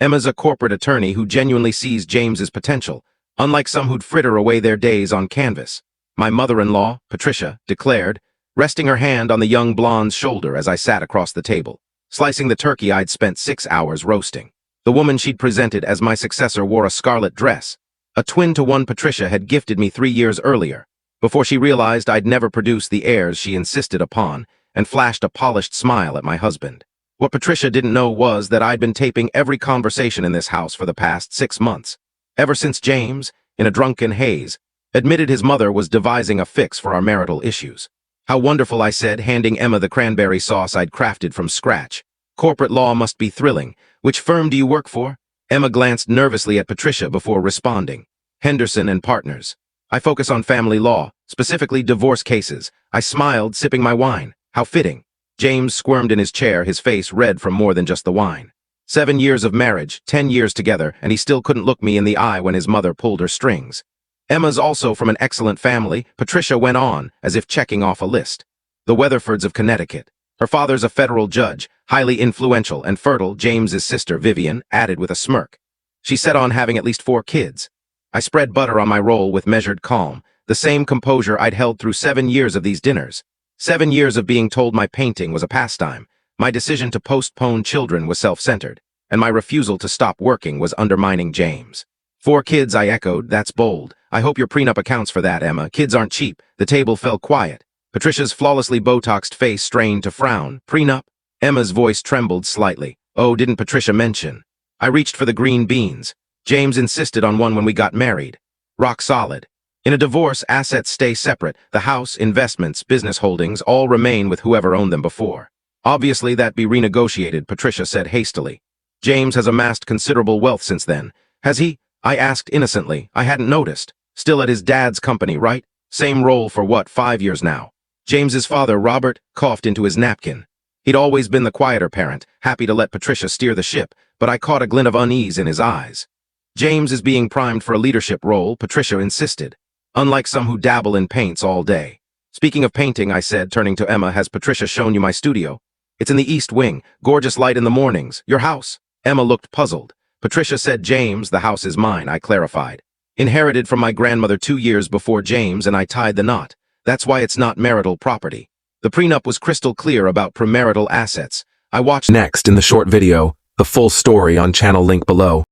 Emma's a corporate attorney who genuinely sees James's potential, unlike some who'd fritter away their days on canvas. My mother-in-law, Patricia, declared, resting her hand on the young blonde's shoulder as I sat across the table, slicing the turkey I'd spent 6 hours roasting. The woman she'd presented as my successor wore a scarlet dress, a twin to one Patricia had gifted me 3 years earlier, before she realized I'd never produce the airs she insisted upon, and flashed a polished smile at my husband. What Patricia didn't know was that I'd been taping every conversation in this house for the past 6 months, ever since James, in a drunken haze, admitted his mother was devising a fix for our marital issues. How wonderful, I said, handing Emma the cranberry sauce I'd crafted from scratch. Corporate law must be thrilling. Which firm do you work for? Emma glanced nervously at Patricia before responding. Henderson and Partners. I focus on family law, specifically divorce cases. I smiled, sipping my wine. How fitting. James squirmed in his chair, his face red from more than just the wine. 7 years of marriage, 10 years together, and he still couldn't look me in the eye when his mother pulled her strings. Emma's also from an excellent family, Patricia went on, as if checking off a list. The Weatherfords of Connecticut. Her father's a federal judge, highly influential and fertile. James's sister, Vivian, added with a smirk. She set on having at least 4 kids. I spread butter on my roll with measured calm, the same composure I'd held through 7 years of these dinners. 7 years of being told my painting was a pastime. My decision to postpone children was self-centered, and my refusal to stop working was undermining James. 4 kids, I echoed. That's bold. I hope your prenup accounts for that, Emma. Kids aren't cheap. The table fell quiet. Patricia's flawlessly Botoxed face strained to frown. Prenup? Emma's voice trembled slightly. Oh, didn't Patricia mention? I reached for the green beans. James insisted on one when we got married. Rock solid. In a divorce, assets stay separate. The house, investments, business holdings all remain with whoever owned them before. Obviously, that'd be renegotiated, Patricia said hastily. James has amassed considerable wealth since then. Has he? I asked innocently. I hadn't noticed. Still at his dad's company, right? Same role for what, 5 years now? James's father, Robert, coughed into his napkin. He'd always been the quieter parent, happy to let Patricia steer the ship, but I caught a glint of unease in his eyes. James is being primed for a leadership role, Patricia insisted, unlike some who dabble in paints all day. Speaking of painting, I said, turning to Emma, has Patricia shown you my studio? It's in the East Wing, gorgeous light in the mornings. Your house? Emma looked puzzled. Patricia said, James, the house is mine, I clarified. Inherited from my grandmother 2 years before James, and I tied the knot. That's why it's not marital property. The prenup was crystal clear about premarital assets. I watched next in the short video, the full story on channel link below.